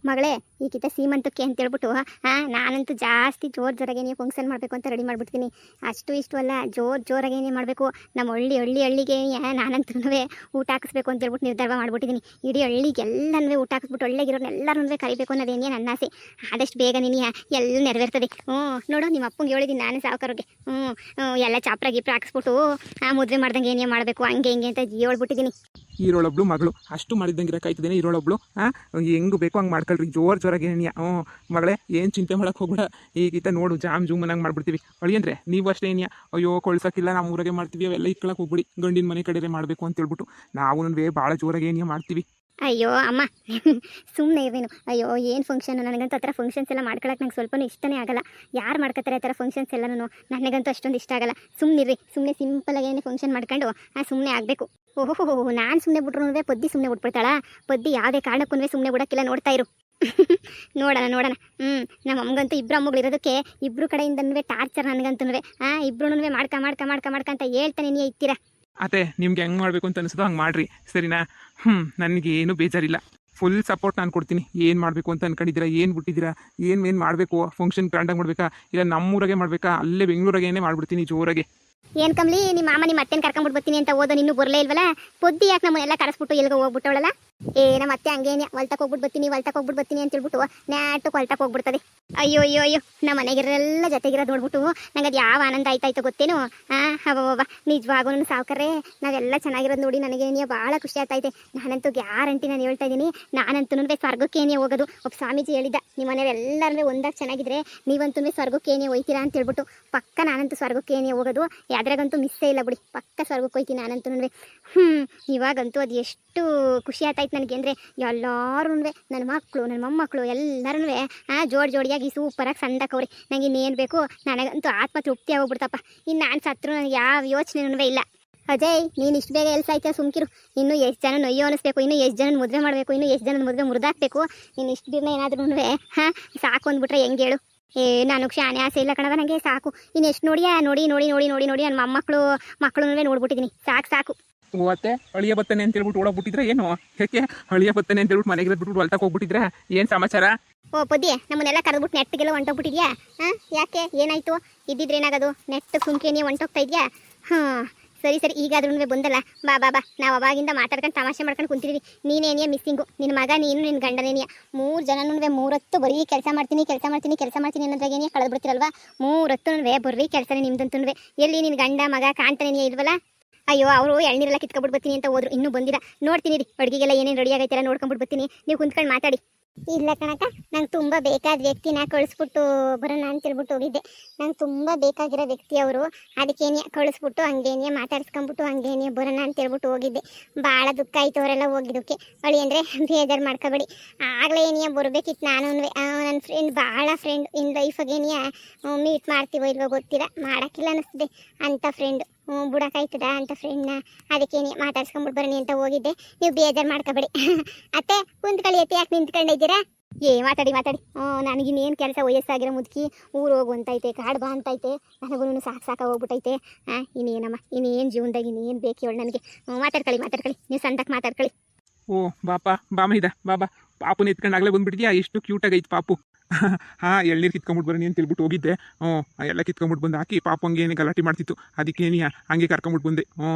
ಮಗಳೇ ಈಗಿತ ಸೀಮಂತಕ್ಕೆ ಅಂತ ಹೇಳ್ಬಿಟ್ಟು ನಾನಂತೂ ಜಾಸ್ತಿ ಜೋರಾಗೇನೆ ಫಂಕ್ಷನ್ ಮಾಡಬೇಕು ಅಂತ ರೆಡಿ ಮಾಡ್ಬಿಡ್ತೀನಿ. ಅಷ್ಟು ಇಷ್ಟು ಅಲ್ಲ, ಜೋರಾಗೇನೆ ಮಾಡಬೇಕು. ನಮ್ಮ ಹಳ್ಳಿಗೆ ನಾನಂತೂ ಊಟ ಹಾಕಿಸ್ಬೇಕು ಅಂತ ಹೇಳ್ಬಿಟ್ಟು ನಿರ್ಧಾರ ಮಾಡ್ಬಿಟ್ಟಿದ್ದೀನಿ. ಇಡೀ ಹಳ್ಳಿಗೆಲ್ಲನೂ ಊಟ ಹಾಕಿಸ್ಬಿಟ್ಟು ಒಳ್ಳೆಗಿರೋನೆಲ್ಲರೂ ಕರಿಬೇಕು ಅನ್ನೋದೇನೇ ನನ್ನ ಆಸೆ. ಆದಷ್ಟು ಬೇಗ ನೀನು ಎಲ್ಲ ನೆರವೇರ್ತದೆ. ನೋಡು, ನಿಮ್ಮ ಅಪ್ಪಂಗೆ ಹೇಳಿದ್ದೀನಿ ನಾನು ಸಾವುಕಾರಿಗೆ. ಎಲ್ಲ ಚಾಪ್ರ ಗೀಪ್ರ ಹಾಕಿಸ್ಬಿಟ್ಟು ಮದುವೆ ಮಾಡ್ದಂಗೆ ಏನೇ ಮಾಡಬೇಕು ಹಂಗೆ ಹಿಂಗೆ ಅಂತ ಹೇಳ್ಬಿಟ್ಟಿದ್ದೀನಿ. ಈರೋಳೊಬ್ಳು ಮಗಳು ಅಷ್ಟು ಮಾಡಿದ್ದಂಗೆ ಇರೋಕ್ಕಾಯ್ತದೇನೆ. ಈರೋಳೊಬ್ಳು ಹೆಂಗೆ ಬೇಕೋ ಹಂಗೆ ಮಾಡ್ಕೊಳ್ರಿ, ಜೋರಾಗಿ ಏನಿಯ. ಮಗಳೇ ಏನು ಚಿಂತೆ ಮಾಡೋಕೆ ಹೋಗ್ಬೇಡ. ಈಗೀತ ನೋಡು ಜಾಮ್ ಜೂಮನಂಗೆ ಮಾಡ್ಬಿಡ್ತೀವಿ. ಅಳಿಯಂದ್ರೆ ನೀವು ಅಷ್ಟೇ ಏನಿಯ, ಅಯ್ಯೋ ಕೊಳ್ಸೋಕ್ಕಿಲ್ಲ ನಾವು ಊರಾಗೆ ಮಾಡ್ತೀವಿ ಅವೆಲ್ಲ ಇಟ್ಕೊಳಕ್ಕೆ ಹೋಗ್ಬಿಡಿ, ಗಂಡಿನ ಮನೆ ಕಡೆಯೇ ಮಾಡಬೇಕು ಅಂತ ಹೇಳ್ಬಿಟ್ಟು ನಾವು ಭಾಳ ಜೋರಾಗಿ ಏನಿಯ ಮಾಡ್ತೀವಿ. ಅಯ್ಯೋ ಅಮ್ಮ ಸುಮ್ಮನೆ ಇರ್ವೇನು. ಅಯ್ಯೋ ಏನು ಫಂಕ್ಷನ್, ನನಗಂತೂ ಆ ಥರ ಫಂಕ್ಷನ್ಸ್ ಎಲ್ಲ ಮಾಡ್ಕೊಳಕ್ಕೆ ನಂಗೆ ಸ್ವಲ್ಪನೂ ಇಷ್ಟನೇ ಆಗಲ್ಲ. ಯಾರು ಮಾಡ್ಕೊತಾರೆ ಆ ಥರ ಫಂಕ್ಷನ್ಸ್ ಎಲ್ಲನೂ? ನನಗಂತೂ ಅಷ್ಟೊಂದು ಇಷ್ಟ ಆಗಲ್ಲ. ಸುಮ್ಮನಿರ್ರಿ, ಸುಮ್ಮನೆ ಸಿಂಪಲಾಗಿ ಏನು ಫಂಕ್ಷನ್ ಮಾಡ್ಕೊಂಡು ಸುಮ್ಮನೆ ಆಗಬೇಕು. ಓಹೋ, ನಾನು ಸುಮ್ಮನೆ ಬಿಟ್ರು ಪದ್ದಿ ಸುಮ್ಮನೆ ಬಿಟ್ಬಿಡ್ತಾಳ. ಪದ್ದಿ ಯಾವುದೇ ಕಾರಣಕ್ಕೂ ಸುಮ್ಮನೆ ಬಿಡೋಕ್ಕಿಲ್ಲ, ನೋಡ್ತಾ ಇರು. ನೋಡೋಣ. ನಮ್ಮ ಅಮ್ಮಗಂತೂ ಇಬ್ಬರು ಅಮ್ಮಗಳಿರೋದಕ್ಕೆ ಇಬ್ಬರು ಕಡೆಯಿಂದನೂ ಟಾರ್ಚರ್. ನನಗಂತೂ ಇಬ್ಬರೂ ಮಾಡ್ಕ ಅಂತ ಹೇಳ್ತಾನೆ ನೀ ಇತ್ತೀರಾ. ಅತ್ತೆ ನಿಮ್ಗೆ ಹೆಂಗೆ ಮಾಡಬೇಕು ಅಂತ ಅನಿಸೋದು ಹಂಗೆ ಮಾಡಿರಿ, ಸರಿನಾ? ನನಗೇನು ಬೇಜಾರಿಲ್ಲ, ಫುಲ್ ಸಪೋರ್ಟ್ ನಾನು ಕೊಡ್ತೀನಿ. ಏನು ಮಾಡಬೇಕು ಅಂತ ಅನ್ಕೊಂಡಿದ್ದೀರಾ, ಏನು ಬಿಟ್ಟಿದ್ದೀರಾ, ಏನು ಮಾಡಬೇಕು, ಫಂಕ್ಷನ್ ಗ್ರ್ಯಾಂಡಾಗಿ ಮಾಡಬೇಕಾ ಇಲ್ಲ ನಮ್ಮೂರಾಗೆ ಮಾಡಬೇಕಾ, ಅಲ್ಲೇ ಬೆಂಗಳೂರಾಗೇನೆ ಮಾಡಿಬಿಡ್ತೀನಿ ಜೋರಾಗೆ. ಏನು ಕಮ್ಲಿ, ನಿಮ್ಮ ಮಾಮ ನಿಮ್ಮ ಅತ್ತೆನ ಕರ್ಕೊಂಡ್ಬಿಟ್ಟು ಬರ್ತೀನಿ ಅಂತ ಓದೋ ಇನ್ನೂ ಬರಲೇ ಇಲ್ವಲ್ಲ? ಪೊದ್ದಿ ಯಾಕೆ ನಮ್ಮನ್ನೆಲ್ಲ ಕರೆಸ್ಬಿಟ್ಟು ಎಲ್ಗೋ ಹೋಗ್ಬಿಟ್ಟವಳಲ್ಲ? ನಮ್ಮ ಅತ್ತೆ ಹಂಗೇನೆ ಹೊಲ್ತಕ್ಕೆ ಹೋಗ್ಬಿಟ್ಟು ಬರ್ತೀನಿ ಅಂತ ಹೇಳ್ಬಿಟ್ಟು ನ್ಯಾಟಕ್ಕೆ ಹೊಲ್ತಕ್ಕೆ ಹೋಗ್ಬಿಡ್ತದೆ. ಅಯ್ಯೋ ನಮ್ಮ ಮನೆಗಿರೆಲ್ಲ ಜೊತೆಗಿರೋದು ನೋಡ್ಬಿಟ್ಟು ನಂಗೆ ಅದು ಯಾವ ಆನಂದ ಆಯ್ತಾಯ್ತು ಗೊತ್ತೇನು? ಅವ್ವ ನಿಜವಾಗೂ ಸಾವುಕಾರೆ ನಾವೆಲ್ಲ ಚೆನ್ನಾಗಿರೋದು ನೋಡಿ ನನಗೇನೇ ಭಾಳ ಖುಷಿ ಆಗ್ತೈತೆ. ನಾನಂತೂ ಗ್ಯಾರಂಟಿ ನಾನು ಹೇಳ್ತಾ ಇದ್ದೀನಿ, ನಾನಂತೂ ಸ್ವರ್ಗಕ್ಕೇನೇ ಹೋಗೋದು. ಒಬ್ಬ ಸ್ವಾಮೀಜಿ ಹೇಳಿದ್ದ, ನಿಮ್ಮ ಮನೆಯವರೆಲ್ಲರೂ ಒಂದಾಗಿ ಚೆನ್ನಾಗಿದ್ರೆ ನೀವಂತೂ ಸ್ವರ್ಗಕ್ಕೇನೇ ಹೋಯ್ತೀರಾ ಅಂತ ಹೇಳ್ಬಿಟ್ಟು. ಪಕ್ಕ ನಾನಂತೂ ಸ್ವರ್ಗಕ್ಕೇನೇ ಹೋಗೋದು, ಯಾವ್ದ್ರಾಗಂತೂ ಮಿಸ್ಸೇ ಇಲ್ಲ ಬಿಡಿ. ಪಕ್ಕ ಸ್ವರ್ಗಕ್ಕೆ ಹೋಯ್ತೀನಿ ನಾನಂತೂ. ಇವಾಗಂತೂ ಅದು ಎಷ್ಟು ಖುಷಿ ಆಗ್ತಾಯ್ತು ನನಗೆ ಅಂದರೆ, ಎಲ್ಲರೂ ನನ್ನ ಮಕ್ಕಳು ನನ್ನ ಮೊಮ್ಮಕ್ಕಳು ಎಲ್ಲರೂ ಜೋಡಿಯಾಗಿ ಸೂಪರಾಗಿ ಸಂದಕವ್ರಿ. ನಂಗೆ ಇನ್ನೇನು ಬೇಕು, ನನಗಂತೂ ಆತ್ಮ ತೃಪ್ತಿ ಆಗೋಗ್ಬಿಡ್ತಪ್ಪ. ಇನ್ನು ನಾನು ಸತ್ರು ನನಗೆ ಯಾವ ಯೋಚನೆನೂ ಇಲ್ಲ. ಅಜಯ್, ನೀನು ಇಷ್ಟು ಬೇಗ ಎಲ್ಲಿ ಸಾಯ್ತೀಯ? ಸುಮ್ಕಿರು. ಇನ್ನೂ ಎಷ್ಟು ಜನ ನೊಯ್ಯೋ ಅನಿಸ್ಬೇಕು, ಇನ್ನೂ ಎಷ್ಟು ಜನ ಮದುವೆ ಮಾಡಬೇಕು, ಇನ್ನೂ ಎಷ್ಟು ಜನ ಮದುವೆ ಮುರಿದಾಕ್ಬೇಕು. ನೀನು ಇಷ್ಟು ದಿನ ಏನಾದ್ರೂ ಸಾಕು ಅಂದ್ಬಿಟ್ರೆ ಹೆಂಗೆ ಹೇಳು? ನಾನು ಶಾನೆ ಆಸೆ ಇಲ್ಲ ಕಣವ, ನನಗೆ ಸಾಕು. ಇನ್ನು ಎಷ್ಟು ನೋಡಿ ನನ್ನ ಮಕ್ಕಳು ನೋಡ್ಬಿಟ್ಟಿದ್ದೀನಿ. ಸಾಕು. ಓತ್ತೆ ಅಳಿಯ ಬತ್ತಾನೆ ಅಂತ ಹೇಳ್ಬಿಟ್ಟು ಓಡೋಗ್ಬಿಟ್ಟಿದ್ರೆ ಏನು? ಯಾಕೆ ಅಳಿಯ ಬತ್ತಾನೆ ಅಂತ ಹೇಳ್ಬಿಟ್ಟು ಮನೆಗೆ ಬಿಟ್ಬಿಟ್ಟು ಹೊಲ್ತಕ್ಕೆ ಹೋಗ್ಬಿಟ್ಟಿದ್ರೆ ಏನು ಸಮಾಚಾರ? ಓ ಪೊದ್ದಿ, ನಮ್ಮನ್ನೆಲ್ಲ ಕರೆದ್ಬಿಟ್ಟು ನೆಟ್ಟಿಗೆಲ್ಲ ಹೊಂಟೋಗ್ಬಿಟ್ಟಿದ್ಯಾ? ಯಾಕೆ ಏನಾಯ್ತು? ಇದ್ದಿದ್ರೆ ಏನಾಗೋದು? ನೆಟ್ಟು ಸುಮ್ಕೆ ನೀವು ಹೊಂಟೋಗ್ತಾ ಇದೆಯಾ? ಸರಿ ಈಗಾದ್ರೂ ಬಂದಲ್ಲ. ಬಾ ನಾವು ಅವಾಗಿಂದ ಮಾತಾಡ್ಕೊಂಡು ತಮಾಷೆ ಮಾಡ್ಕೊಂಡು ಕುಂತಿದ್ದೀವಿ. ನೀನೇನಿಯ ಮಿಸ್ಸಿಂಗು, ನಿನ್ನ ಮಗ ನೀನು ನಿನ್ನ ಗಂಡನೇನಿಯ. 3 ಜನನೂ 3 ಹೊತ್ತು ಬರೀ ಕೆಲಸ ಮಾಡ್ತೀನಿ ಅನ್ನೋದ್ರಾಗೇನಿಯ ಕಳೆದು ಬಿಡ್ತಿರಲ್ವಾ? 3 ಹೊತ್ತು ಬರ್ರಿ ಕೆಲಸನೇ ನಿಮ್ದಂತೂ. ಎಲ್ಲಿ ನಿನ್ನ ಗಂಡ ಮಗ ಕಾಣ್ತಾನೇನಿಯ ಇಲ್ವಲ್ಲ? ಅಯ್ಯೋ, ಅವರು ಎಳ್ನೀರೆಲ್ಲ ಕಿತ್ಕೊಬಿಟ್ಟು ಬರ್ತೀನಿ ಅಂತ ಹೋದ್ರು, ಇನ್ನೂ ಬಂದಿಲ್ಲ. ನೋಡ್ತೀನಿ ರೀ, ಅಡುಗೆಗೆಲ್ಲ ಏನೇನು ರೆಡಿ ಆಗೈತೆಲ್ಲ ನೋಡ್ಕೊಂಬಿಟ್ಟು ಬರ್ತೀನಿ. ನೀವು ಕುಂತ್ಕೊಂಡು ಮಾತಾಡಿ. ಇಲ್ಲ ಕಣಕ, ನಂಗೆ ತುಂಬ ಬೇಕಾದ ವ್ಯಕ್ತಿನ ಕಳಿಸ್ಬಿಟ್ಟು ಬರೋಣ ಅಂತ ಹೇಳ್ಬಿಟ್ಟು ಹೋಗಿದ್ದೆ. ನಂಗೆ ತುಂಬ ಬೇಕಾಗಿರೋ ವ್ಯಕ್ತಿ ಅವರು, ಅದಕ್ಕೇನೇ ಕಳಿಸ್ಬಿಟ್ಟು ಹಂಗೇನೇ ಮಾತಾಡ್ಸ್ಕೊಂಬಿಟ್ಟು ಹಂಗೇನೇ ಬರೋಣ ಅಂತ ಹೇಳ್ಬಿಟ್ಟು ಹೋಗಿದ್ದೆ. ಭಾಳ ದುಃಖ ಆಯಿತು ಅವರೆಲ್ಲ ಹೋಗಿದ್ದಕ್ಕೆ. ಅಳಿ ಅಂದರೆ ಬೇಜಾರು ಮಾಡ್ಕೋಬೇಡಿ. ಆಗಲೇ ಏನಿಯ ಬರಬೇಕಿತ್ತು ನಾನು. ನನ್ನ ಫ್ರೆಂಡ್, ಭಾಳ ಫ್ರೆಂಡ್ ಇನ್ ಲೈಫಾಗೇನಿಯ ಮೀಟ್ ಮಾಡ್ತೀವೋ ಇಲ್ವೋ ಗೊತ್ತಿಲ್ಲ, ಮಾಡೋಕ್ಕಿಲ್ಲ ಅನ್ನಿಸ್ತದೆ ಅಂಥ ಫ್ರೆಂಡ್. ಬಿಡೋಕ್ಕಾಯ್ತದ ಅಂತ ಫ್ರೆಂಡ್ನ? ಅದಕ್ಕೇನೆ ಮಾತಾಡ್ಸ್ಕೊಂಬಿಟ್ಟು ಬರೋಣ ಅಂತ ಹೋಗಿದ್ದೆ. ನೀವು ಬೇಜಾರು ಮಾಡ್ಕೋಬೇಡಿ. ಅತ್ತೆ ಕುಂತ್ಕೊಳ್ಳಿ, ಅತ್ತೆ ಯಾಕೆ ನಿಂತ್ಕೊಂಡೈದ್ದೀರಾ? ಮಾತಾಡಿ. ನನಗಿನ್ನೇನು ಕೆಲಸ, ವಯಸ್ಸಾಗಿರೋ ಮುದುಕಿ, ಊರು ಹೋಗು ಅಂತೈತೆ, ಕಾಡು ಬಾ ಅಂತೈತೆ. ನನಗೂ ಸಾಕು ಹೋಗ್ಬಿಟ್ಟೈತೆ. ಇನ್ನೇನಮ್ಮ, ಇನ್ನೇನು ಜೀವನದಾಗ ಇನ್ನೇನು ಬೇಕು ಹೇಳಿ ನನಗೆ? ಮಾತಾಡ್ಕೊಳ್ಳಿ, ನೀವು ಸಂತಕ್ಕೆ ಮಾತಾಡ್ಕೊಳ್ಳಿ. ಓ ಬಾಮೈದ ಬಾಬಾ, ಪಾಪುನ ಎತ್ಕೊಂಡಾಗಲೇ ಬಂದ್ಬಿಟ್ಟಿದ್ಯಾ? ಎಷ್ಟು ಕ್ಯೂಟಾಗೈತೆ ಪಾಪು. ಎಳ್ನೀರು ಕಿತ್ಕೊಂಬಿಟ್ಟು ಬರೋನಿ ಅಂತ ಹೇಳ್ಬಿಟ್ಟು ಹೋಗಿದ್ದೆ. ಎಲ್ಲ ಕಿತ್ಕೊಂಬಿಟ್ಟು ಬಂದು ಹಾಕಿ ಪಾಪು ಹಂಗೇನೆ ಗಲಾಟೆ ಮಾಡ್ತಿತ್ತು. ಅದಕ್ಕೇನಿ ಹಂಗೆ ಕರ್ಕೊಂಬಿಟ್ಟು ಬಂದೆ.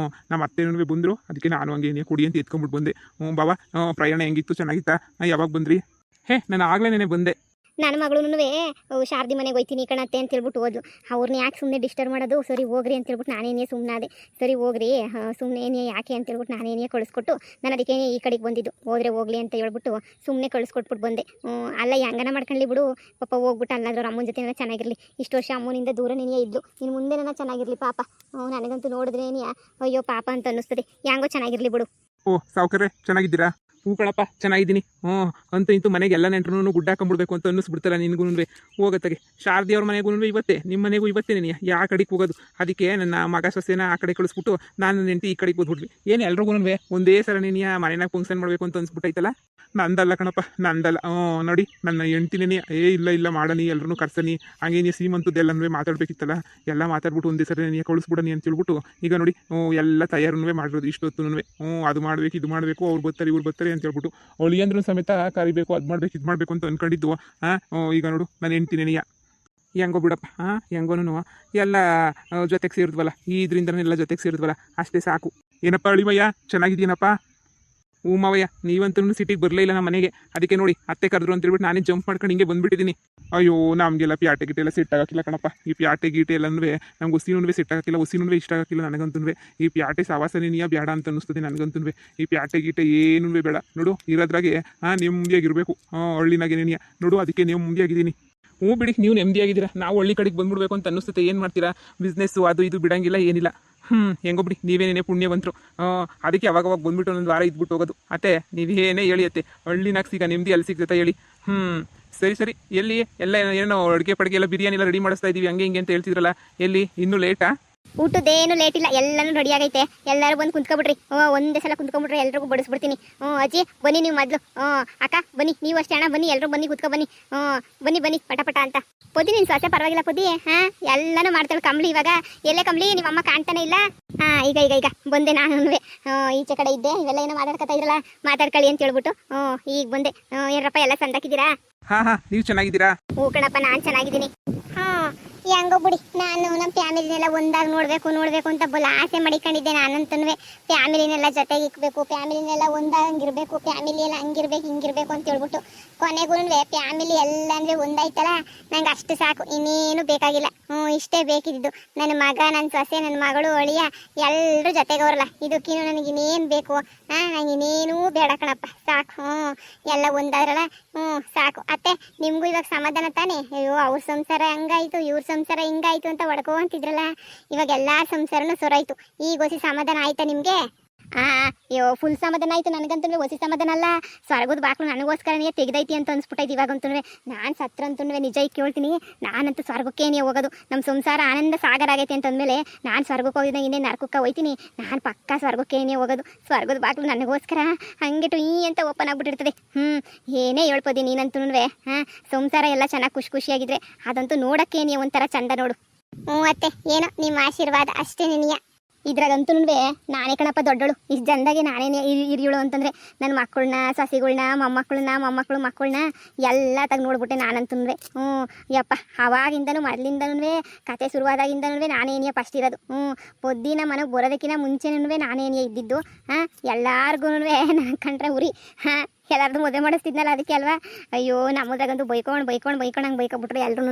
ನಮ್ಮ ಅತ್ತೆನೂ ಬಂದರು, ಅದಕ್ಕೆ ನಾನು ಹಂಗೇನೆ ಕುಡಿ ಅಂತ ಎತ್ಕೊಂಬಿಟ್ಟು ಬಂದೆ. ಬಾಬಾ, ಪ್ರಯಾಣ ಹೆಂಗಿತ್ತು? ಚೆನ್ನಾಗಿತ್ತಾ? ಯಾವಾಗ ಬಂದ್ರಿ? ನಾನು ಆಗಲೇ ಬಂದೆ. ನನ್ನ ಮಗಳೂ ಶಾರದಿ ಮನೆಗೆ ಹೋಯ್ತೀನಿ ಕಣತ್ತೆ ಅಂತ ಹೇಳ್ಬಿಟ್ಟು ಹೋದ್ಲು. ಅವ್ರನ್ನ ಯಾಕೆ ಸುಮ್ಮನೆ ಡಿಸ್ಟರ್ಬ್ ಮಾಡೋದು, ಸರಿ ಹೋಗ್ರಿ ಅಂತ ಹೇಳ್ಬಿಟ್ಟು ನಾನೇನೇ ಸುಮ್ಮನಾದೆ. ಸರಿ ಹೋಗ್ರಿ, ಸುಮ್ಮನೆ ಯಾಕೆ ಅಂತ ಹೇಳ್ಬಿಟ್ಟು ನಾನೇನೇ ಕಳಿಸ್ಕೊಟ್ಟು ನಾನು ಅದಕ್ಕೆ ಈ ಕಡೆಗೆ ಬಂದಿದ್ದು. ಹೋದ್ರೆ ಹೋಗ್ಲಿ ಅಂತ ಹೇಳ್ಬಿಟ್ಟು ಸುಮ್ಮನೆ ಕಳಿಸ್ಕೊಟ್ಬಿಟ್ಟು ಬಂದೆ. ಅಲ್ಲ, ಹೆಂಗನ ಮಾಡ್ಕೊಳ್ಳಿ ಬಿಡು ಪಾಪ, ಹೋಗ್ಬಿಟ್ಟು ಅಲ್ಲಾದ್ರೂ ಅಮ್ಮನ ಜೊತೆ ಚೆನ್ನಾಗಿರಲಿ. ಇಷ್ಟು ವರ್ಷ ಅಮ್ಮನಿಂದ ದೂರನೇ ಇದ್ಲು, ಇನ್ನು ಮುಂದೆ ಚೆನ್ನಾಗಿರಲಿ ಪಾಪ. ನನಗಂತೂ ನೋಡಿದ್ರೇನೇ ಅಯ್ಯೋ ಪಾಪ ಅಂತ ಅನ್ನಿಸ್ತದೆ. ಹೆಂಗೋ ಚೆನ್ನಾಗಿರಲಿ ಬಿಡು. ಸಾವುಕಾರೆ ಚೆನ್ನಾಗಿದ್ದೀರಾ? ಕಣಪ್ಪ, ಚೆನ್ನಾಗಿದ್ದೀನಿ. ಅಂತೂ ಇಂತೂ ಮನೆಗೆ ಎಲ್ಲ ನೆಂಟ್ರು ಗುಡ್ಡ ಹಾಕೊಂಡ್ಬಿಡ್ಬೇಕು ಅಂತ ಅನ್ನಿಸ್ಬಿಡ್ತಾರ ನಿನ್ಗೂ. ಹೋಗತ್ತಾಗೆ ಶಾರದಿ ಅವ್ರ ಮನೆಗೂ ಇವತ್ತೇ, ನಿಮ್ಮ ಮನೆಗೂ ಇವತ್ತೇ ನೀನು ಯಾವ ಕಡೆಗೆ ಹೋಗೋದು? ಅದಕ್ಕೆ ನನ್ನ ಮಗ ಸೊಸೆನ ಆ ಕಡೆ ಕಳಿಸ್ಬಿಟ್ಟು ನಾನು ನೆಂಟಿ ಈ ಕಡೆಗೆ ಹೋದ್ಬಿಟ್ವಿ. ಏನು ಎಲ್ರಿಗೂ ಒಂದೇ ಸಲ ನೀನು ಮನೆಯಾಗ ಫಂಕ್ಷನ್ ಮಾಡಬೇಕು ಅಂತ ಅನ್ಸ್ಬಿಟ್ಟೈತಲ್ಲ? ನಂದಲ್ಲ ಕಣಪ್ಪ, ನಂದಲ್ಲ. ನೋಡಿ ನನ್ನ ಹೆಂಡ್ತಿನೇ ಇಲ್ಲ ಮಾಡನಿ, ಎಲ್ಲರೂ ಕರ್ಸನಿ, ಹಂಗೆ ನೀ ಸೀಮಂತದ್ದೆಲ್ಲನೂ ಮಾತಾಡ್ಬೇಕಿತ್ತಲ್ಲ, ಎಲ್ಲ ಮಾತಾಡ್ಬಿಟ್ಟು ಒಂದೇ ಸಲ ನೀನು ಕಳಿಸ್ಬಿಡನಿ ಅಂತ ಹೇಳ್ಬಿಟ್ಟು ಈಗ ನೋಡಿ ಎಲ್ಲ ತಯಾರನೂ ಮಾಡಿರೋದು ಇಷ್ಟೊತ್ತು. ಅದು ಮಾಡಬೇಕು ಇದು ಮಾಡಬೇಕು, ಅವ್ರು ಬರ್ತಾರೆ ಇವ್ರು ಬರ್ತಾರೆ ಬರ್ತಾರೆ ಅಂತ ಹೇಳ್ಬಿಟ್ಟು ಅಳಿಯಂದ್ರೂ ಸಮೇತ ಕರಿಬೇಕು, ಅದು ಮಾಡ್ಬೇಕು ಇದು ಮಾಡಬೇಕು ಅಂತ ಅಂದ್ಕೊಂಡಿದ್ದು. ಈಗ ನೋಡು ನಾನು ಹೆಂಡ್ತಿನೇನಿಯ ಹೆಂಗೋ ಬಿಡಪ್ಪ. ಹೆಂಗೋನು ಎಲ್ಲ ಜೊತೆಗೆ ಸೇರಿದ್ವಲ್ಲ, ಇದರಿಂದನೆಲ್ಲ ಜೊತೆಗೆ ಸೇರಿದ್ವಲ್ಲ, ಅಷ್ಟೇ ಸಾಕು. ಏನಪ್ಪ ಅಳಿಮಯ್ಯ, ಚೆನ್ನಾಗಿದ್ದೀನಪ್ಪ? ಹ್ಞೂ ಮಾವಯ್ಯ, ನೀವಂತೂ ಸಿಟಿಗೆ ಬರಲೇ ಇಲ್ಲ ನಮ್ಮ ಮನೆಗೆ. ಅದಕ್ಕೆ ನೋಡಿ ಅತ್ತೆ ಕರೆದ್ರು ಅಂತ ಹೇಳ್ಬಿಟ್ಟು ನಾನೇ ಜಂಪ್ ಮಾಡ್ಕೊಂಡು ಹಿಂಗೆ ಬಂದುಬಿಟ್ಟಿದ್ದೀನಿ. ಅಯ್ಯೋ, ನಮಗೆಲ್ಲ ಪ್ಯಾಟೆ ಗೀಟೆ ಎಲ್ಲ ಸೆಟ್ ಆಗೋಕ್ಕಿಲ್ಲ ಕಣಪ್ಪ. ಈ ಪ್ಯಾಟೆ ಗೀಟೆ ಎಲ್ಲನೂ ನಮ್ಗೆ ಹುಸಿನೂ ಸೆಟ್ ಆಗೋಕ್ಕಿಲ್ಲ, ಹುಸಿನೂ ಇಷ್ಟ ಆಗೋಕ್ಕಿಲ್ಲ ನನಗಂತೂ. ಈ ಪ್ಯಾಟೆ ಸಾವಾಸನೇನಿಯ ಬೇಡ ಅಂತ ಅನ್ನಿಸ್ತದೆ ನನಗಂತೂ. ಈ ಪ್ಯಾಟೆ ಗೀಟೆ ಏನೂ ಬೇಡ ನೋಡು, ಇರೋದ್ರಾಗೆ ನೆಮ್ಮದಿಯಾಗಿರಬೇಕು. ಹಳ್ಳಿನಾಗೇನೇನಿಯ ನೋಡು, ಅದಕ್ಕೆ ನೆಮ್ಮದಿಯಾಗಿದ್ದೀನಿ. ಹ್ಞೂ ಬಿಡಿ, ನೀವು ನೆಮ್ಮದಿಯಾಗಿದ್ದೀರಾ. ನಾವು ಹಳ್ಳಿ ಕಡೆಗೆ ಬಂದ್ಬಿಡ್ಬೇಕು ಅಂತ ಅನ್ನಿಸ್ತದೆ. ಏನು ಮಾಡ್ತೀರಾ, ಬಿಸ್ನೆಸ್ಸು ಅದು ಇದು ಬಿಡಂಗಿಲ್ಲ, ಏನಿಲ್ಲ. ಹೆಂಗೋ ಬಿಡಿ, ನೀವೇನೇ ಪುಣ್ಯವಂತರು. ಅದಕ್ಕೆ ಅವಾಗವಾಗ ಬಂದ್ಬಿಟ್ಟು ಒಂದು ವಾರ ಇದ್ಬಿಟ್ಟು ಹೋಗೋದು. ಅತ್ತೆ ನೀವೇನೇ ಹೇಳಿ ಅತ್ತೆ, ಹಳ್ಳಿನಾಗ ಸಿಗ ನೆಮ್ಮದಿ ಅಲ್ಲಿ ಸಿಗ್ತೈತೆ ಹೇಳಿ. ಸರಿ ಸರಿ, ಎಲ್ಲಿ ಎಲ್ಲ ಏನೋ ಅಡುಗೆ ಪಡಿಗೆ ಎಲ್ಲ ಬಿರಿಯಾನಿ ಎಲ್ಲ ರೆಡಿ ಮಾಡಿಸ್ತಾ ಇದ್ದೀವಿ ಹಂಗೆ ಹಿಂಗೆ ಅಂತ ಹೇಳ್ತಿದ್ರಲ್ಲ, ಎಲ್ಲಿ ಇನ್ನೂ ಲೇಟಾ? ಊಟದ್ದೇನು ಲೇಟ್ ಇಲ್ಲ, ಎಲ್ಲನೂ ರೆಡಿ ಆಗೈತೆ. ಎಲ್ಲರೂ ಬಂದು ಕುಂತ್ಕೊಬಿಡ್ರಿ. ಒಂದೇ ಸಲ ಕುಂತ್ಕೊಂಡ್ಬಿಟ್ರೆ ಎಲ್ರಿಗೂ ಬಡಿಸ್ಬಿಡ್ತೀನಿ. ಅಜ್ಜಿ ಬನ್ನಿ ನೀವು ಮೊದಲು. ಅಕ್ಕ ಬನ್ನಿ, ನೀವು ಅಷ್ಟೇ ಅಣ್ಣ ಬನ್ನಿ, ಎಲ್ಲರೂ ಬನ್ನಿ ಕುತ್ಕೊ ಬನ್ನಿ. ಬನ್ನಿ ಬನ್ನಿ ಪಟ ಪಟ ಅಂತ. ಪೊದಿ ನಿನ್ ಸೊಸೆ ಪರವಾಗಿಲ್ಲ ಪೊದಿ. ಎಲ್ಲನೂ ಮಾಡ್ತಾಳೆ ಕಂಬ್ಳಿ. ಇವಾಗ ಎಲ್ಲೇ ಕಂಬ್ಳಿ, ನಿಮ್ಮ ಅಮ್ಮ ಕಾಣ್ತಾನೆ ಇಲ್ಲ. ಈಗ ಈಗ ಈಗ ಬಂದೆ ನಾನು. ಈಚೆ ಕಡೆ ಇದ್ದೆ, ಇವೆಲ್ಲ ಏನೋ ಮಾತಾಡ್ಕೊತಾ ಇದ್ರಲ್ಲ, ಮಾತಾಡ್ಕೊಳ್ಳಿ ಅಂತ ಹೇಳ್ಬಿಟ್ಟು ಈಗ ಬಂದೆ. ಏನರಪ್ಪ ಎಲ್ಲ ಸಂದಾಕಿದ್ದೀರಾ? ನೀವು ಚೆನ್ನಾಗಿದ್ದೀರಾ? ಹ್ಞೂ ಕಣಪ್ಪ, ನಾನು ಚೆನ್ನಾಗಿದ್ದೀನಿ. ಹೆಂಗೋ ಬಿಡಿ, ನಾನು ನಮ್ಮ ಫ್ಯಾಮಿಲಿನೆಲ್ಲ ಒಂದಾಗಿ ನೋಡಬೇಕು ಅಂತ ಬಲ್ಲ ಆಸೆ ಮಾಡಿಕೊಂಡಿದ್ದೆ. ನಾನಂತೂ ಫ್ಯಾಮಿಲಿನೆಲ್ಲ ಜೊತೆಗೆ ಇಕ್ಬೇಕು, ಫ್ಯಾಮಿಲಿನೆಲ್ಲ ಒಂದಾಗಿರ್ಬೇಕು, ಫ್ಯಾಮಿಲಿ ಎಲ್ಲ ಹಂಗಿರ್ಬೇಕು ಹಿಂಗಿರ್ಬೇಕು ಅಂತ ಹೇಳ್ಬಿಟ್ಟು ಕೊನೆಗೂ ಫ್ಯಾಮಿಲಿ ಎಲ್ಲ ಅಂದರೆ ಒಂದಾಯ್ತಲ್ಲ, ನಂಗೆ ಅಷ್ಟು ಸಾಕು, ಇನ್ನೇನು ಬೇಕಾಗಿಲ್ಲ. ಇಷ್ಟೇ ಬೇಕಿದ್ದು. ನನ್ನ ಮಗ, ನನ್ನ ಸೊಸೆ, ನನ್ನ ಮಗಳು, ಅಳಿಯ ಎಲ್ಲರೂ ಜೊತೆಗವ್ರಲ್ಲ, ಇದಕ್ಕಿನ್ನೂ ನನಗೆ ಇನ್ನೇನು ಬೇಕು? ನಂಗೆ ಇನ್ನೇನೂ ಬೇಡ ಕಣಪ್ಪ, ಸಾಕು. ಎಲ್ಲ ಒಂದಾದ್ರಲ್ಲ, ಸಾಕು. ಅತ್ತೆ ನಿಮಗೂ ಇವಾಗ ಸಮಾಧಾನ ತಾನೇ? ಅಯ್ಯೋ, ಅವ್ರ ಸಂಸಾರ ಹಂಗಾಯ್ತು, ಇವ್ರ ಸಂಸಾರ ಹಿಂಗಾಯ್ತು ಅಂತ ಹೊಡ್ಕೊಂತಿದ್ರಲ್ಲ, ಇವಾಗ ಎಲ್ಲ ಸಂಸಾರನೂ ಸೊರಾಯ್ತು. ಈಗ ಹೊಸಿ ಸಮಾಧಾನ ಆಯ್ತಾ ನಿಮಗೆ? ಅಯ್ಯೋ, ಫುಲ್ ಸಮಾಧಾನ ಆಯ್ತು. ನನಗಂತೂ ಹೊಸಿ ಸಮಾಧಾನ ಅಲ್ಲ, ಸ್ವರ್ಗದ ಬಾಕ್ಲು ನನಗೋಸ್ಕರನೇ ತೆಗ್ದೈತಿ ಅಂತ ಅನ್ಸ್ಬಿಟ್ಟೈತಿ ಇವಾಗಂತೂ. ನಾನು ಸತ್ರಂತೂ ನಿಜ ಕೇಳ್ತೀನಿ, ನಾನಂತೂ ಸ್ವರ್ಗಕ್ಕೇನೇ ಹೋಗೋದು. ನಮ್ಮ ಸಂಸಾರ ಆನಂದ ಸಾಗರ ಆಗೈತೆ ಅಂತಂದಮೇಲೆ ನಾನು ಸ್ವರ್ಗಕ್ಕೆ ಹೋಗಿದ್ದಾಗ ಇನ್ನೇ ನರಕಕ್ಕೆ ಹೋಯ್ತೀನಿ. ನಾನು ಪಕ್ಕ ಸ್ವರ್ಗಕ್ಕೇನೇ ಹೋಗೋದು. ಸ್ವರ್ಗದ ಬಾಕ್ಲು ನನಗೋಸ್ಕರ ಹಂಗೆ ಟು ಅಂತ ಓಪನ್ ಆಗ್ಬಿಟ್ಟಿರ್ತದೆ. ಏನೇ ಹೇಳ್ಬೋದು ನೀನಂತೂ. ಸಂಸಾರ ಎಲ್ಲ ಚೆನ್ನಾಗಿ ಖುಷಿಯಾಗಿದ್ರೆ ಅದಂತೂ ನೋಡೋಕ್ಕೇನೇ ಒಂಥರ ಚಂದ ನೋಡು. ಅತ್ತೆ, ಏನೋ ನಿಮ್ಮ ಆಶೀರ್ವಾದ ಅಷ್ಟೇ ನಿನಗೆ. ಇದ್ರಾಗಂತೂ ನಾನೇ ಕಣಪ್ಪ ದೊಡ್ಡಳು. ಇಷ್ಟು ಜನದಾಗೆ ನಾನೇನೇ ಹಿರಿಯಳು ಅಂತಂದರೆ ನನ್ನ ಮಕ್ಕಳನ್ನ, ಸಸಿಗಳನ್ನ, ಮೊಮ್ಮಕ್ಕಳು ಮಕ್ಕಳನ್ನ ಎಲ್ಲ ತೆಗೆ ನೋಡ್ಬಿಟ್ಟೆ ನಾನಂತೂ. ಯಪ್ಪ, ಅವಾಗಿಂದನೂ ಮೊದಲಿಂದನೂ ಕತೆ ಶುರುವಾದಾಗಿಂದನೂ ನಾನೇನೇ ಫಸ್ಟ್ ಇರೋದು. ಪೊದ್ದಿನ ಮನೆಗೆ ಬರೋದಕ್ಕಿಂತ ಮುಂಚೆನೂ ನಾನೇನೇ ಇದ್ದಿದ್ದು. ಎಲ್ಲಾರ್ಗು ನನ್ನ ಕಂಡ್ರೆ ಉರಿ. ಎಲ್ಲಾರ್ದು ಮದುವೆ ಮಾಡಿಸ್ತಿದ್ನಲ್ಲ, ಅದಕ್ಕೆ ಅಲ್ವಾ. ಅಯ್ಯೋ, ನಮ್ಮದ್ರಾಗಂತೂ ಬೈಕೊಂಡು ಹಂಗೆ ಬೈಕೊಬಿಟ್ರೆ ಎಲ್ರೂ.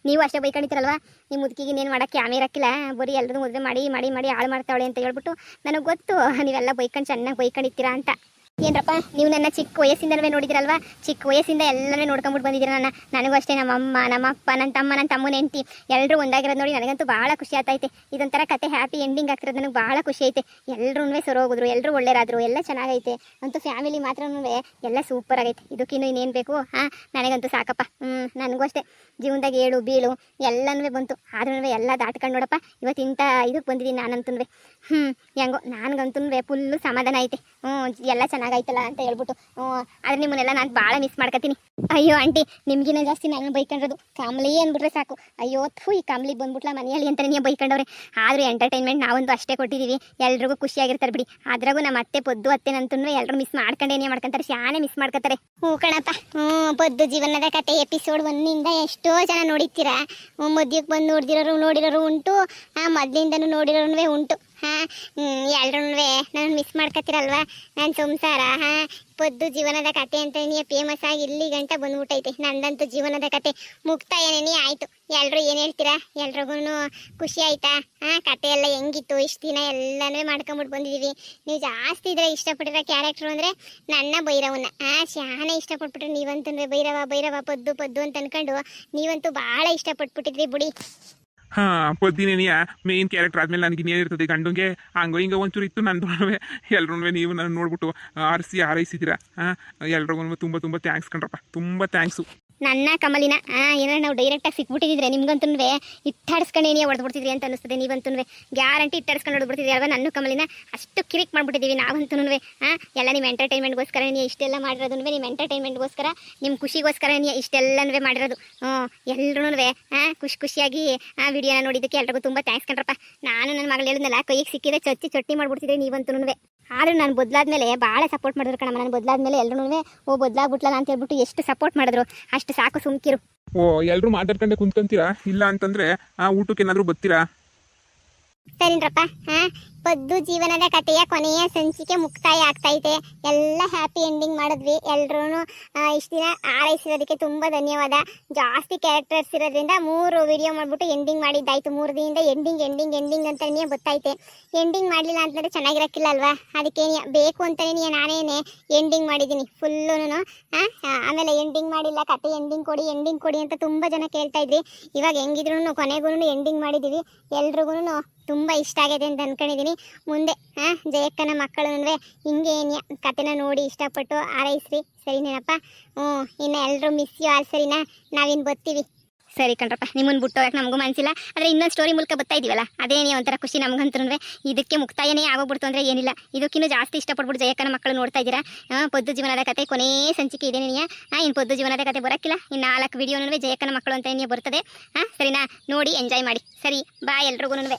ನೀವು ಅಷ್ಟೇ ಬೈಕೊಂಡಿದ್ದೀರಲ್ವ, ನಿಮ್ಮ ಮುದುಕಿಗೆ ಇನ್ನೇನು ಮಾಡೋಕ್ಕೆ ಆಮೇಲೆ ಇರಕ್ಕಿಲ್ಲ, ಬರೀ ಎಲ್ಲರೂ ಮದುವೆ ಮಾಡಿ ಮಾಡಿ ಮಾಡಿ ಹಾಳು ಮಾಡ್ತಾವಳೆ ಅಂತ ಹೇಳ್ಬಿಟ್ಟು ನನಗೆ ಗೊತ್ತು. ನೀವೆಲ್ಲ ಬೈಕೊಂಡು ಚೆನ್ನಾಗಿ ಬೈಕೊಂಡಿರ್ತೀರಾ ಅಂತ. ಏನರಪ್ಪ, ನೀವು ನನ್ನ ಚಿಕ್ಕ ವಯಸ್ಸಿಂದನೂ ನೋಡಿದಿರಲ್ವಾ, ಚಿಕ್ಕ ವಯಸ್ಸಿಂದ ಎಲ್ಲನೇ ನೋಡ್ಕೊಂಬಿಟ್ಟು ಬಂದಿದ್ದೀರ. ನನಗೂ ಅಷ್ಟೇ, ನಮ್ಮಮ್ಮ, ನಮ್ಮಪ್ಪ, ನನ್ನ ತಮ್ಮ, ನನ್ನ ತಮ್ಮನ ಹೆಂಡತಿ ಎಲ್ಲರೂ ಒಂದಾಗಿರೋದು ನೋಡಿ ನನಗಂತೂ ಭಾಳ ಖುಷಿ ಆಗ್ತೈತೆ. ಇದೊಂಥರ ಕತೆ ಹ್ಯಾಪಿ ಎಂಡಿಂಗ್ ಆಗ್ತಿರೋದು ನನಗೆ ಭಾಳ ಖುಷಿ ಐತೆ. ಎಲ್ಲರೂ ಸರೋಗಿದ್ರು, ಎಲ್ಲರೂ ಒಳ್ಳೆಯರಾದರು, ಎಲ್ಲ ಚೆನ್ನಾಗೈತೆ. ಅಂತೂ ಫ್ಯಾಮಿಲಿ ಮಾತ್ರನೂ ಎಲ್ಲ ಸೂಪರ್ ಆಗೈತೆ. ಇದಕ್ಕಿನ್ನೂ ಇನ್ನೇನು ಬೇಕು? ನನಗಂತೂ ಸಾಕಪ್ಪ. ನನಗೂ ಅಷ್ಟೇ, ಜೀವನದಾಗ ಏಳು ಬೀಳು ಎಲ್ಲನೂ ಬಂತು. ಆದ್ರೂ ಎಲ್ಲ ದಾಟ್ಕೊಂಡು ನೋಡಪ್ಪ ಇವತ್ತು ಇಂಥ ಇದಕ್ಕೆ ಬಂದಿದ್ದೀನಿ ನಾನಂತೂ. ಹೆಂಗೋ ನನಗಂತೂ ಫುಲ್ಲು ಸಮಾಧಾನ ಐತೆ. ಎಲ್ಲ ಚೆನ್ನಾಗೈತಲ್ಲ ಅಂತ ಹೇಳ್ಬಿಟ್ಟು. ಆದರೆ ನಿಮ್ಮನ್ನೆಲ್ಲ ನಾನು ಭಾಳ ಮಿಸ್ ಮಾಡ್ಕೊತೀನಿ. ಅಯ್ಯೋ ಆಂಟಿ, ನಿಮಗಿನ್ನ ಜಾಸ್ತಿ ನಾನು ಬೈಕೊಂಡಿರೋದು. ಕಾಮ್ಲಿ ಅಂದ್ಬಿಟ್ರೆ ಸಾಕು, ಅಯ್ಯೋ ಈ ಕಾಮ್ಲಿ ಬಂದ್ಬಿಟ್ಲ ಮನೆಯಲ್ಲಿ ಅಂತಲೇ ನೀವು ಬೈಕೊಂಡವ್ರೆ. ಆದರೂ ಎಂಟರ್ಟೈನ್ಮೆಂಟ್ ನಾವಂತೂ ಅಷ್ಟೇ ಕೊಟ್ಟಿದ್ದೀವಿ, ಎಲ್ರಿಗೂ ಖುಷಿಯಾಗಿರ್ತಾರೆ ಬಿಡಿ. ಅದ್ರಾಗೂ ನಮ್ಮ ಅತ್ತೆ ಪೊದ್ದು ಅತ್ತೆನಂತೂ ಎಲ್ಲರೂ ಮಿಸ್ ಮಾಡ್ಕೊಂಡೇನೇ ಮಾಡ್ಕೊಂತಾರೆ, ಶಾನೆ ಮಿಸ್ ಮಾಡ್ಕೊತಾರೆ. ಕಣಪ್ಪ, ಪೊದ್ದು ಜೀವನದ ಕತೆ ಎಪಿಸೋಡ್ 1 ಎಷ್ಟೋ ಜನ ನೋಡಿರ್ತೀರಾ. ಮದ್ಯಕ್ಕೆ ಬಂದು ನೋಡಿರೋರು ಉಂಟು, ಮೊದಲಿಂದನೂ ನೋಡಿರೋನು ಉಂಟು. ಎಲ್ರೂ ನಾನು ಮಿಸ್ ಮಾಡ್ಕೊತೀರಲ್ವ. ನನ್ನ ಸಂಸಾರ ಪೊದ್ದು ಜೀವನದ ಕತೆ ಅಂತ ಫೇಮಸ್ ಆಗಿ ಇಲ್ಲಿ ಗಂಟ ಬಂದ್ಬಿಟ್ಟೈತೆ. ನಂದಂತೂ ಜೀವನದ ಕತೆ ಮುಕ್ತಾಯನೇ ಆಯಿತು. ಎಲ್ಲರೂ ಏನು ಹೇಳ್ತೀರಾ? ಎಲ್ರಿಗೂ ಖುಷಿ ಆಯ್ತಾ? ಕತೆ ಎಲ್ಲ ಹೆಂಗಿತ್ತು? ಇಷ್ಟು ದಿನ ಎಲ್ಲನೂ ಮಾಡ್ಕೊಂಬಿಟ್ಟು ಬಂದಿದ್ದೀವಿ. ನೀವು ಜಾಸ್ತಿ ಇದ್ರೆ ಇಷ್ಟಪಟ್ಟಿರೋ ಕ್ಯಾರೆಕ್ಟ್ರು ಅಂದರೆ ನನ್ನ ಭೈರವನ್ನ ಶಾನೆ ಇಷ್ಟಪಟ್ಬಿಟ್ರೆ. ನೀವಂತೂ ಭೈರವ ಪೊದ್ದು ಅಂತ ಅನ್ಕೊಂಡು ನೀವಂತೂ ಭಾಳ ಇಷ್ಟಪಟ್ಬಿಟ್ಟಿದ್ರಿ ಬಿಡಿ. ಪೊದ್ದಿನೇನಿಯ ಮೇನ್ ಕ್ಯಾರೆಕ್ಟರ್ ಆದಮೇಲೆ ನನಗೆ ಇನ್ನೇನಿರ್ತದೆ, ಗಂಡುಗೆ ಹಂಗೋ ಹಿಂಗೋ ಒಂಚೂರು ಇತ್ತು. ನಂದು ಎಲ್ಲರೂ ನೀವು ನಾನು ನೋಡ್ಬಿಟ್ಟು ಹಾರೈಸಿದ್ದೀರಾ. ಎಲ್ರಿಗೂ ತುಂಬ ತುಂಬ ಥ್ಯಾಂಕ್ಸ್ ಕಣ್ರಪ್ಪ, ತುಂಬ ಥ್ಯಾಂಕ್ಸು. ನನ್ನ ಕಮಲಿನ ಏನಾರು ನಾವು ಡೈರೆಕ್ಟಾಗಿ ಸಿಕ್ಬಿಟ್ಟಿದ್ರೆ ನಿಮ್ಗಂತೂ ಇಟ್ಟಾಡಿಸ್ಕೊಂಡು ಏನೇ ಹೊಡೆದ್ಬಿಡ್ತಿದ್ರಿ ಅಂತ ಅನಿಸ್ತದೆ. ನೀವಂತೂ ಗ್ಯಾರಂಟಿ ಇಟ್ಟಾಡಿಸ್ಕೊಂಡು ಹೊಡೆದ್ಬಿಡ್ತಿದ್ರಿ ಅಲ್ವಾ. ನನ್ನ ಕಮಲಿನ ಅಷ್ಟು ಕಿರಿಕ್ ಮಾಡ್ಬಿಟ್ಟಿದ್ದೀವಿ ನಾವಂತೂ. ಎಲ್ಲ ನಿಮ್ಮ ಎಂಟರ್ಟೈನ್ಮೆಂಟ್ಗೋಸ್ಕರ ಇಷ್ಟೆಲ್ಲ ಮಾಡಿರೋದು. ನಿಮ್ಮ ಎಂಟರ್ಟೈನ್ಮೆಂಟ್ಗೋಸ್ಕರ, ನಿಮ್ಮ ಖುಷಿಗೋಸ್ಕರ ಇಷ್ಟೆಲ್ಲನೂ ಮಾಡಿರೋದು. ಎಲ್ಲರೂ ಖುಷಿಯಾಗಿ ವಿಡಿಯೋನ ನೋಡಿದ್ದಕ್ಕೆ ಎಲ್ರಿಗೂ ತುಂಬ ಥ್ಯಾಂಕ್ಸ್ ಕಣ್ರಪ್ಪ. ನಾನು ನನ್ನ ಮಗಳು ಹೇಳಿದ್ನಲ್ಲ, ಕೈಗೆ ಸಿಕ್ಕಿದ್ರೆ ಚೊಟ್ಟಿ ಮಾಡ್ಬಿಡ್ತಿದ್ರಿ ನೀವಂತೂ. ಆದರೂ ನಾನು ಬದಲಾದ್ಮೇಲೆ ಭಾಳ ಸಪೋರ್ಟ್ ಮಾಡಿದ್ರು ಕಣಮ್ಮ. ನಾನು ಬದಲಾದ್ಮೇಲೆ ಎಲ್ಲರೂ ಓ ಬದಲಾಗ್ಬಿಟ್ಲಲ್ಲ ಅಂತ ಹೇಳ್ಬಿಟ್ಟು ಎಷ್ಟು ಸಪೋರ್ಟ್ ಮಾಡಿದ್ರು. ಅಷ್ಟು ಸಾಕು, ಸುಮ್ಕಿರು. ಓ ಎಲ್ಲರೂ ಮಾತಾಡ್ಕೊಂಡೆ ಕುಂತ್ಕೊಂತೀರಾ? ಇಲ್ಲ ಅಂತಂದ್ರೆ ಊಟಕ್ಕೆ ಏನಾದರೂ ಬರ್ತೀರಾ? ಸರಿನ್ರಪ್ಪ. ಪದ್ದು ಜೀವನದ ಕಥೆಯ ಕೊನೆಯ ಸಂಚಿಕೆ ಮುಕ್ತಾಯ ಆಗ್ತೈತೆ. ಎಲ್ಲ ಹ್ಯಾಪಿ ಎಂಡಿಂಗ್ ಮಾಡಿದ್ವಿ. ಎಲ್ರೂ ಇಷ್ಟು ದಿನ ಆರೈಸಿರೋದಕ್ಕೆ ತುಂಬ ಧನ್ಯವಾದ. ಜಾಸ್ತಿ ಕ್ಯಾರೆಕ್ಟರ್ಸ್ ಇರೋದ್ರಿಂದ 3 ವಿಡಿಯೋ ಮಾಡಿಬಿಟ್ಟು ಎಂಡಿಂಗ್ ಮಾಡಿದ್ದಾಯ್ತು. 3 ದಿನದಿಂದ ಎಂಡಿಂಗ್ ಅಂತಲೇ ಗೊತ್ತೈತೆ. ಎಂಡಿಂಗ್ ಮಾಡಲಿಲ್ಲ ಅಂತಂದರೆ ಚೆನ್ನಾಗಿರಕ್ಕಿಲ್ಲ ಅಲ್ವಾ? ಅದಕ್ಕೆ ಬೇಕು ಅಂತಲೇ ನಾನೇನೆ ಎಂಡಿಂಗ್ ಮಾಡಿದ್ದೀನಿ ಫುಲ್ಲೂ. ಆಮೇಲೆ ಎಂಡಿಂಗ್ ಮಾಡಿಲ್ಲ, ಕತೆ ಎಂಡಿಂಗ್ ಕೊಡಿ ಅಂತ ತುಂಬ ಜನ ಕೇಳ್ತಾ ಇದ್ರಿ. ಇವಾಗ ಹೆಂಗಿದ್ರು ಕೊನೆಗೂ ಎಂಡಿಂಗ್ ಮಾಡಿದ್ದೀವಿ. ಎಲ್ರಿಗೂ ತುಂಬ ಇಷ್ಟ ಆಗಿದೆ ಅಂತ ಅನ್ಕೊಂಡಿದ್ದೀನಿ. ಮುಂದೆ ಜಯಕ್ಕನ ಮಕ್ಕಳು ಹಿಂಗೆ ಕತೆನ ನೋಡಿ ಇಷ್ಟಪಟ್ಟು ಆರೈಸ್ರಿ, ಸರಿನೇನಪ್ಪ? ಇನ್ನು ಎಲ್ಲರೂ ಮಿಸ್ ಯು ಆಲ್, ಸರಿನಾ? ನಾವಿನ್ನು ಬರ್ತೀವಿ. ಸರಿ ಕಣ್ರಪ್ಪ, ನಿಮ್ಮನ್ನು ಬಿಟ್ಟು ಹೋಗಕ್ಕೆ ನಮಗೂ ಮನಸ್ಸಿಲ್ಲ. ಆದರೆ ಇನ್ನೊಂದು ಸ್ಟೋರಿ ಮೂಲಕ ಬರ್ತಾ ಇದೀವಲ್ಲ, ಅದೇನೇ ಒಂಥರ ಖುಷಿ ನಮಗಂತೂ. ಇದಕ್ಕೆ ಮುಕ್ತಾಯನೇ ಆಗೋಗ್ಬಿಡ್ತು ಅಂದರೆ ಏನಿಲ್ಲ. ಇದಕ್ಕಿನ್ನೂ ಜಾಸ್ತಿ ಇಷ್ಟಪಟ್ಬಿಟ್ಟು ಜಯಕ್ಕನ ಮಕ್ಕಳು ನೋಡ್ತಾ ಇದ್ದೀರಾ. ಪೊದ್ದು ಜೀವನದ ಕತೆ ಕೊನೇ ಸಂಚಿಕೆ ಇದೆ ನೀನು. ಇನ್ನು ಪೊದ್ದು ಜೀವನದ ಕತೆ ಬರೋಕ್ಕಿಲ್ಲ. ಇನ್ನು 4 ವಿಡಿಯೋನೂ ಜಯಕ್ಕನ ಮಕ್ಕಳು ಅಂತ ಬರ್ತದೆ. ಸರಿನಾ? ನೋಡಿ ಎಂಜಾಯ್ ಮಾಡಿ. ಸರಿ, ಬಾಯ್ ಎಲ್ರಿಗೂ.